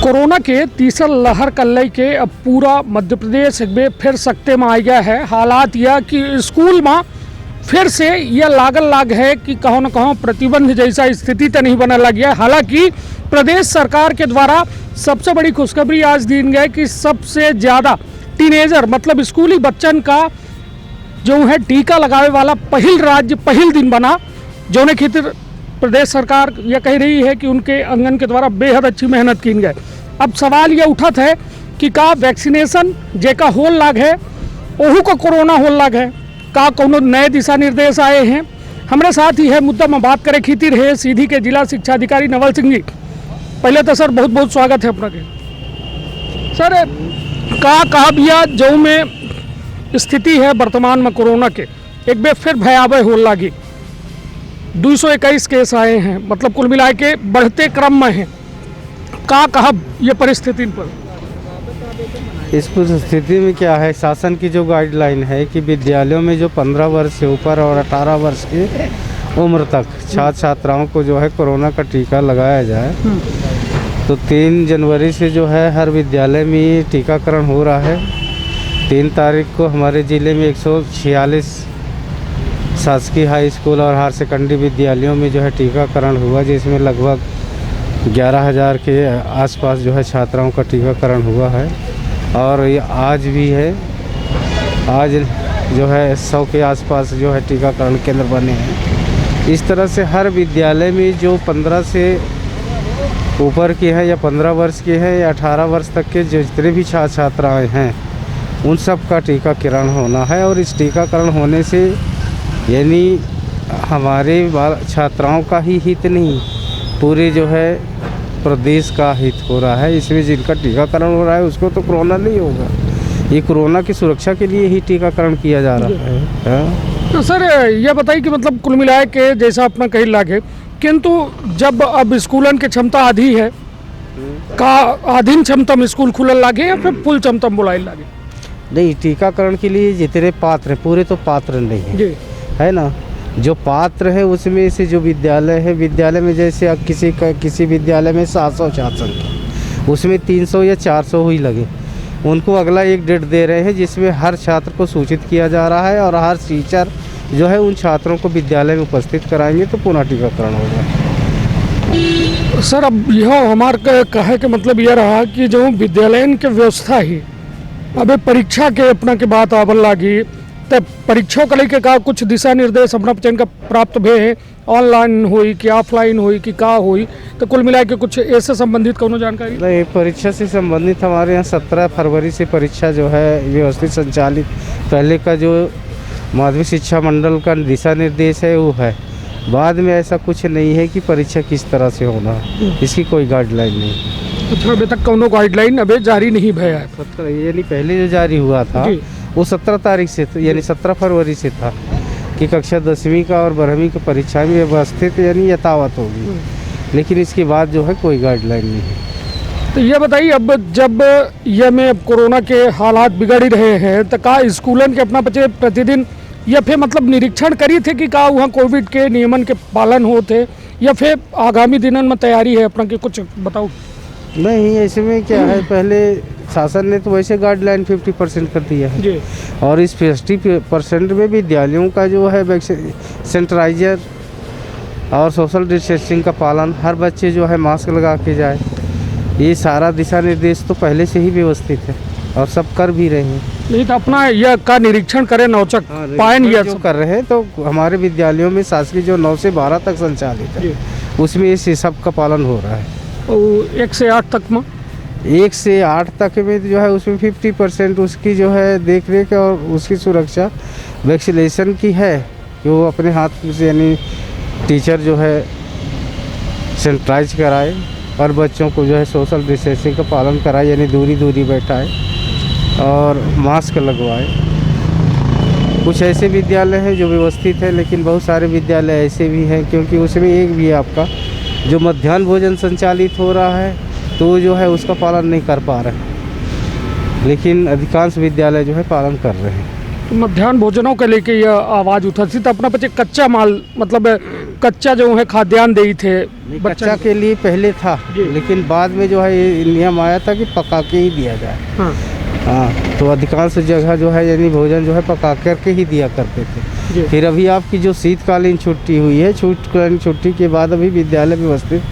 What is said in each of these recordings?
Corona के तीसर लहर का लेके अब पूरा मध्य प्रदेश में फिर सख्ते में आ गया है। हालात यह कि स्कूल में फिर से यह लागल लाग है कि कहो न कहो प्रतिबंध जैसा स्थिति तो नहीं बना लग गया। हालांकि प्रदेश सरकार के द्वारा सबसे बड़ी खुशखबरी आज दी गई कि सबसे ज़्यादा टीनेजर मतलब स्कूली बच्चन का जो है टीका लगावे वाला पहल राज्य पहल दिन बना, जो ने खातिर प्रदेश सरकार यह कह रही है कि उनके अंगन के द्वारा बेहद अच्छी मेहनत की गई। अब सवाल यह उठत है कि का वैक्सीनेशन जेका होल लाग है ओहू का कोरोना होल लाग है, का कोनो नए दिशा निर्देश आए हैं। हमारे साथ ही है मुद्दा में बात करे खातिर है सीधी के जिला शिक्षा अधिकारी नवल सिंह जी। पहले तो सर बहुत बहुत स्वागत है अपना के। सर का कहा भैया जो में स्थिति है वर्तमान में कोरोना के एक बार फिर भयावह हो लगी, 221 केस आए हैं, मतलब कुल मिला के बढ़ते क्रम में हैं। का कहा ये परिस्थिति पर? इस परिस्थिति में क्या है, शासन की जो गाइडलाइन है कि विद्यालयों में जो 15 वर्ष से ऊपर और 18 वर्ष की उम्र तक छात्र छात्राओं को जो है कोरोना का टीका लगाया जाए, तो 3 जनवरी से जो है हर विद्यालय में टीकाकरण हो रहा है। 3 तारीख को हमारे ज़िले में 146 शासकीय हाई स्कूल और हायर सेकेंडरी विद्यालयों में जो है टीकाकरण हुआ, जिसमें लगभग 11,000 के आसपास जो है छात्राओं का टीकाकरण हुआ है। और ये आज भी है, आज जो है 100 के आसपास जो है टीकाकरण केंद्र बने हैं। इस तरह से हर विद्यालय में जो 15 से ऊपर के हैं या 15 वर्ष के हैं या 18 वर्ष तक के जो जितने भी छात्र छात्राएँ हैं उन सब का टीकाकरण होना है। और इस टीकाकरण होने से यानी हमारे छात्राओं का ही हित नहीं, पूरे जो है प्रदेश का हित हो रहा है। इसमें जिनका टीकाकरण हो रहा है उसको तो कोरोना नहीं होगा, ये कोरोना की सुरक्षा के लिए ही टीकाकरण किया जा रहा है। तो सर यह बताइए कि मतलब कुल मिलाए के जैसा अपना कही लागे, किंतु जब अब स्कूलन की क्षमता आधी है, का आधीन क्षमता में स्कूल खुलने लागे या फिर फुल क्षमता में बुलाए लागे? नहीं, टीकाकरण के लिए जितने पात्र हैं पूरे तो पात्र नहीं है, है ना। जो पात्र है उसमें से जो विद्यालय है, विद्यालय में जैसे अब किसी विद्यालय में 700 छात्र संख्या, उसमें 300 या 400 ही लगे, उनको अगला एक डेट दे रहे हैं जिसमें हर छात्र को सूचित किया जा रहा है और हर टीचर जो है उन छात्रों को विद्यालय में उपस्थित कराएंगे तो पुनः टीकाकरण होगा। सर अब यह हमारा कहे के मतलब यह रहा कि जो विद्यालय की व्यवस्था ही अबे परीक्षा के अपना के बात आवल लागी, तब परीक्षाओं को लेके का कुछ दिशा निर्देश अपना चयन का प्राप्त भे है, ऑनलाइन हुई कि ऑफलाइन हुई कि का हुई, तो कुल मिला के कुछ ऐसे संबंधित कोनो जानकारी? नहीं, परीक्षा से संबंधित हमारे यहाँ 17 फरवरी से परीक्षा जो है व्यवस्थित संचालित, पहले का जो माध्यमिक शिक्षा मंडल का दिशा निर्देश है वो है। बाद में ऐसा कुछ नहीं है कि परीक्षा किस तरह से होना, इसकी कोई गाइडलाइन नहीं। अच्छा, अभी तक कोनो गाइडलाइन अभी जारी नहीं भया है? 17 यानी पहले जो जारी हुआ था वो 17 तारीख से यानी 17 फरवरी से था कि कक्षा 10वीं का और 12वीं की परीक्षा में व्यवस्थित यानी यथावत होगी, लेकिन इसके बाद जो है कोई गाइडलाइन नहीं है। तो ये बताइए अब जब ये में अब कोरोना के हालात बिगड़ ही रहे हैं तो का स्कूलन के अपना बच्चे प्रतिदिन या फिर मतलब निरीक्षण करी थे कि का वहाँ कोविड के नियमन के पालन होते या फिर आगामी दिनों में तैयारी है अपना, के कुछ बताओ? नहीं, इसमें क्या है, पहले शासन ने तो वैसे गाइडलाइन 50% कर दिया है जी। और इस 50% में विद्यालयों का जो है सैनिटाइजर और सोशल डिस्टेंसिंग का पालन, हर बच्चे जो है मास्क लगा के जाए, ये सारा दिशा निर्देश तो पहले से ही व्यवस्थित है और सब कर भी रहे हैं। नहीं तो अपना यह का निरीक्षण करें नौचक पायन यह जो कर रहे हैं, तो हमारे विद्यालयों में शासकीय जो 9 से 12 तक संचालित है उसमें इस सब का पालन हो रहा है। 1 से 8 तक में 1 से 8 तक में जो है उसमें 50% उसकी जो है देख रेख और उसकी सुरक्षा वैक्सीनेशन की है कि वो अपने हाथ से यानी टीचर जो है सैनिटाइज कराए और बच्चों को जो है सोशल डिस्टेंसिंग का पालन कराए, यानी दूरी बैठाए और मास्क लगवाए। कुछ ऐसे विद्यालय हैं जो व्यवस्थित है, लेकिन बहुत सारे विद्यालय ऐसे भी हैं, क्योंकि उसमें एक भी आपका जो मध्याह्न भोजन संचालित हो रहा है तो जो है उसका पालन नहीं कर पा रहे, लेकिन अधिकांश विद्यालय जो है पालन कर रहे हैं। तो मध्याह्न भोजनों के लेके यह आवाज़ उठा थी तो अपना बच्चे कच्चा माल मतलब कच्चा जो है खाद्यान्न दे थे बच्चा के लिए पहले था, जी। लेकिन बाद में जो है ये नियम आया था कि पका के ही दिया जाए। हाँ हाँ, तो अधिकांश जगह जो है यानी भोजन जो है पका करके ही दिया करते थे। जी। फिर अभी आपकी जो शीतकालीन छुट्टी हुई है, शीतकालीन छुट्टी के बाद अभी विद्यालय व्यवस्थित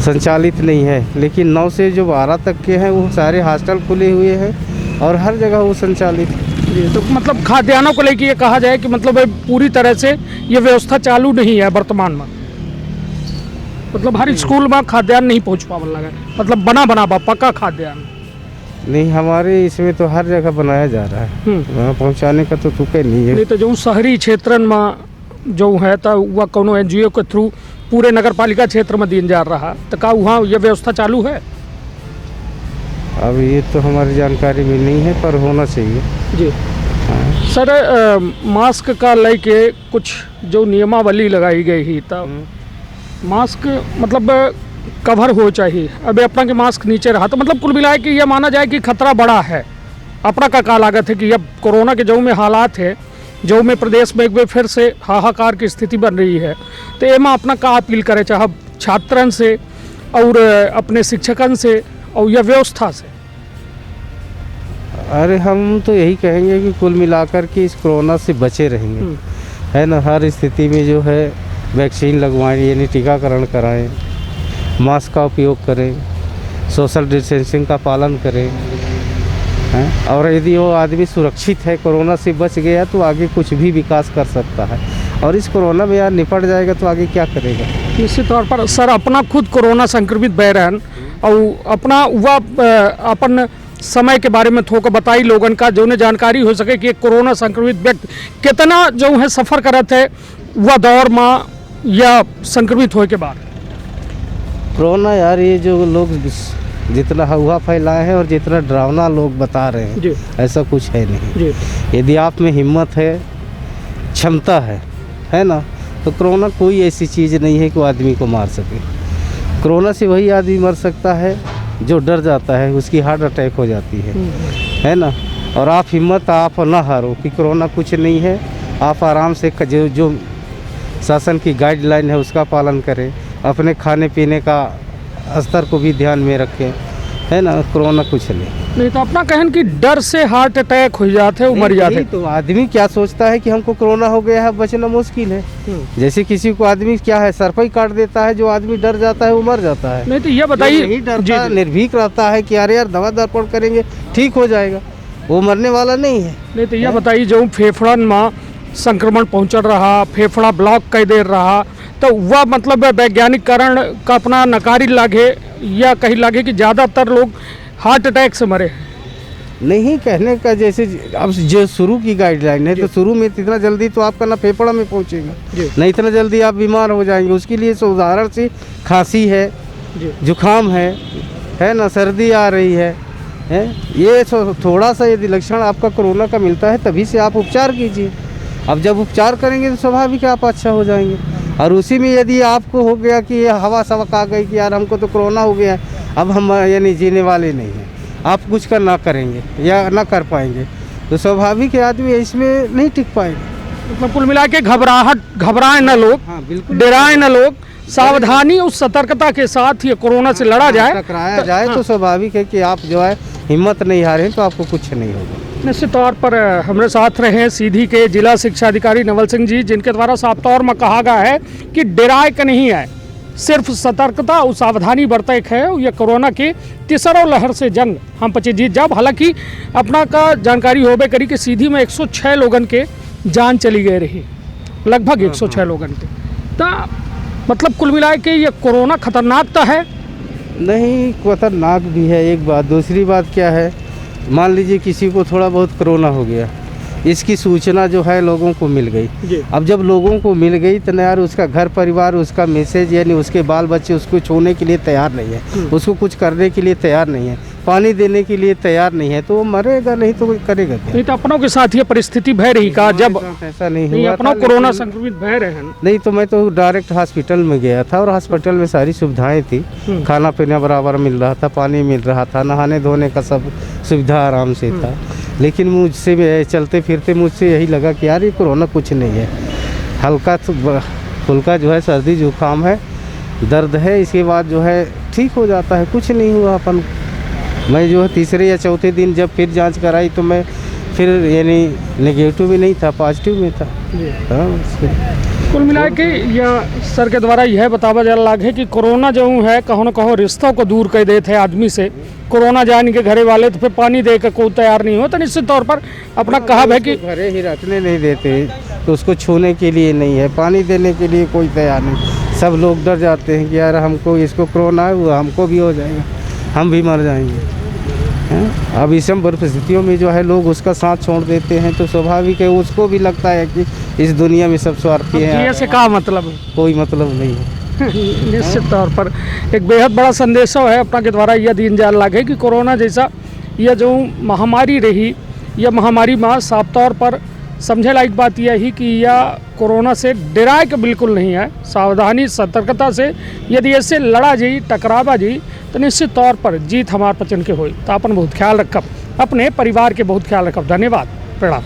संचालित नहीं है, लेकिन 9 से जो 12 तक के हैं वो सारे हॉस्टल खुले हुए हैं और हर जगह वो संचालित है। जी, तो मतलब खाद्यान्नों को लेकर ये कहा जाए कि मतलब पूरी तरह से ये व्यवस्था चालू नहीं है वर्तमान में, मतलब हर स्कूल में खाद्यान्न नहीं पहुंच पावन लगा, मतलब बना पक्का खाद्यान्न नहीं, हमारे इसमें तो हर जगह बनाया जा रहा है, वहाँ पहुँचाने का तो तुके नहीं है। नहीं तो जो शहरी क्षेत्रन में जो है तो वह कोनो NGO के थ्रू पूरे नगर पालिका क्षेत्र में दिया जा रहा, तो का वहाँ ये व्यवस्था चालू है? अब ये तो हमारी जानकारी में नहीं है, पर होना चाहिए। जी सर, मास्क का लेके कुछ जो नियमावली लगाई गई ही, तब मास्क मतलब कवर हो चाहिए, अभी अपना के मास्क नीचे रहा, तो मतलब कुल मिलाए कि यह माना जाए कि खतरा बड़ा है। अपना का लागत है कि अब कोरोना के जो में हालात है, जो में प्रदेश में एक बार फिर से हाहाकार की स्थिति बन रही है, तो एमा अपना का अपील करे, चाहे छात्रन से और अपने शिक्षकन से और यह व्यवस्था से? अरे हम तो यही कहेंगे कि कुल मिलाकर के इस कोरोना से बचे रहेंगे, है ना। हर स्थिति में जो है वैक्सीन लगवाएं, यानी टीकाकरण कराएं, मास्क का उपयोग करें, सोशल डिस्टेंसिंग का पालन करें, हैं। और यदि वो आदमी सुरक्षित है, कोरोना से बच गया, तो आगे कुछ भी विकास कर सकता है, और इस कोरोना में यार निपट जाएगा तो आगे क्या करेगा। निश्चित तौर पर सर, अपना खुद कोरोना संक्रमित बहरन और अपना वह अपन समय के बारे में थोड़ा बताई लोगन का, जो ने जानकारी हो सके कि कोरोना संक्रमित व्यक्ति कितना जो है सफ़र करत है वह दौर में या संक्रमित होने के बाद। कोरोना यार, ये जो लोग जितना हवा फैलाए हैं और जितना डरावना लोग बता रहे हैं, जी। ऐसा कुछ है नहीं। जी। यदि आप में हिम्मत है, क्षमता है ना, तो कोरोना कोई ऐसी चीज़ नहीं है कि वो आदमी को मार सके। कोरोना से वही आदमी मर सकता है जो डर जाता है, उसकी हार्ट अटैक हो जाती है ना। और आप हिम्मत आप ना हारो कि कोरोना कुछ नहीं है, आप आराम से जो शासन की गाइडलाइन है उसका पालन करें, अपने खाने पीने का स्तर को भी ध्यान में रखें, है ना। कोरोना कुछ नहीं तो अपना कहन कि डर से हार्ट अटैक हो जाते हैं, मर जाते हैं। तो आदमी क्या सोचता है कि हमको कोरोना हो गया है, बचना मुश्किल है। जैसे किसी को आदमी क्या है, सर पर ही काट देता है, जो आदमी डर जाता है वो मर जाता है। नहीं तो ये बताइए, नहीं डरता, निर्भीक रहता है कि अरे यार दवा दर्पण करेंगे ठीक हो जाएगा, वो मरने वाला नहीं है। नहीं तो यह बताइए, जो फेफड़न में संक्रमण पहुँच रहा, फेफड़ा ब्लॉक कर दे रहा, तो वह मतलब वैज्ञानिक कारण का अपना नकारी लागे या कहीं लागे कि ज़्यादातर लोग हार्ट अटैक से मरे? नहीं कहने का, जैसे अब जो शुरू की गाइडलाइन है, तो शुरू में इतना जल्दी तो आपका ना फेफड़ा में पहुंचेगा, नहीं इतना जल्दी आप बीमार हो जाएंगे। उसके लिए उदाहरण से खांसी है, जुकाम है ना, सर्दी आ रही है, ये थोड़ा सा यदि लक्षण आपका कोरोना का मिलता है, तभी से आप उपचार कीजिए। अब जब उपचार करेंगे तो स्वाभाविक है आप अच्छा हो जाएंगे। और उसी में यदि आपको हो गया कि ये हवा सवक आ गई कि यार हमको तो कोरोना हो गया, अब हम यानी जीने वाले नहीं हैं, आप कुछ कर ना करेंगे या ना कर पाएंगे, तो स्वाभाविक है आदमी इसमें नहीं टिक पाएगा। मतलब कुल मिला के घबराए न लोग, बिल्कुल डराए न लोग, सावधानी और सतर्कता के साथ ये कोरोना से लड़ा जाए, टकराया जाए, तो स्वाभाविक है कि आप जो है हिम्मत नहीं हारें तो आपको कुछ नहीं होगा। निश्चित तौर पर हमारे साथ रहे हैं सीधी के जिला शिक्षा अधिकारी नवल सिंह जी, जिनके द्वारा साफ तौर में कहा गया है कि डराए का नहीं है, सिर्फ सतर्कता और सावधानी बरते है। ये कोरोना की तीसरा लहर से जंग हम पचे जीत जाब। हालांकि अपना का जानकारी होबे करी कि सीधी में 106 लोगन के जान चली गई रही, लगभग 106 लोगन के। तो मतलब कुल मिला के ये कोरोना खतरनाक तो है नहीं, खतरनाक भी है एक बात। दूसरी बात क्या है, मान लीजिए किसी को थोड़ा बहुत कोरोना हो गया, इसकी सूचना जो है लोगों को मिल गई। अब जब लोगों को मिल गई तो यार उसका घर परिवार, उसका मैसेज यानी उसके बाल बच्चे उसको छोड़ने के लिए तैयार नहीं है, उसको कुछ करने के लिए तैयार नहीं है, पानी देने के लिए तैयार नहीं है, तो वो मरेगा, नहीं तो करेगा क्या? नहीं तो अपनों के साथ ये परिस्थिति भय रही का जब ऐसा नहीं हुआ, अपना कोरोना संक्रमित भय रहे हैं? नहीं तो मैं तो डायरेक्ट हॉस्पिटल में गया था और हॉस्पिटल में सारी सुविधाएं थी, खाना पीना बराबर मिल रहा था, पानी मिल रहा था, नहाने धोने का सब सुविधा आराम से था। लेकिन मुझसे चलते फिरते मुझसे यही लगा कि यार ये कोरोना कुछ नहीं है, हल्का तो हल्का जो है सर्दी जुकाम है, दर्द है, इसके बाद जो है ठीक हो जाता है, कुछ नहीं हुआ अपन। मैं जो है तीसरे या चौथे दिन जब फिर जांच कराई तो मैं फिर यानी नेगेटिव भी नहीं था, पॉजिटिव में था। हाँ, कुल मिला के यह सर के द्वारा यह बतावा जा रहा है कि कोरोना जो है कहो न कहो रिश्तों को दूर कर देते हैं आदमी से। कोरोना जाने के घरे वाले तो फिर पानी दे कर कोई तैयार नहीं हो, तो निश्चित तौर पर अपना कहा है कि घरे ही रखने नहीं देते, तो उसको छूने के लिए नहीं है, पानी देने के लिए कोई तैयार नहीं। सब लोग डर जाते हैं कि यार हमको इसको कोरोना है, वो हमको भी हो जाएगा, हम भी मर जाएंगे। अब इस परिस्थितियों में जो है लोग उसका साथ छोड़ देते हैं, तो स्वाभाविक है उसको भी लगता है कि इस दुनिया में सब स्वार्थी हैं, ऐसे का मतलब कोई मतलब नहीं है। निश्चित तौर पर एक बेहद बड़ा संदेश है अपना के द्वारा यह दीन जान लागे कि कोरोना जैसा यह जो महामारी रही, यह महामारी में साफ तौर पर समझे लायक बात यह ही कि यह कोरोना से डराए के बिल्कुल नहीं है। सावधानी सतर्कता से यदि ऐसे लड़ा जाई, टकरावा जाई, तो निश्चित तौर पर जीत हमार पचन के होई। तो अपन बहुत ख्याल रखब, अपने परिवार के बहुत ख्याल रखब। धन्यवाद, प्रणाम।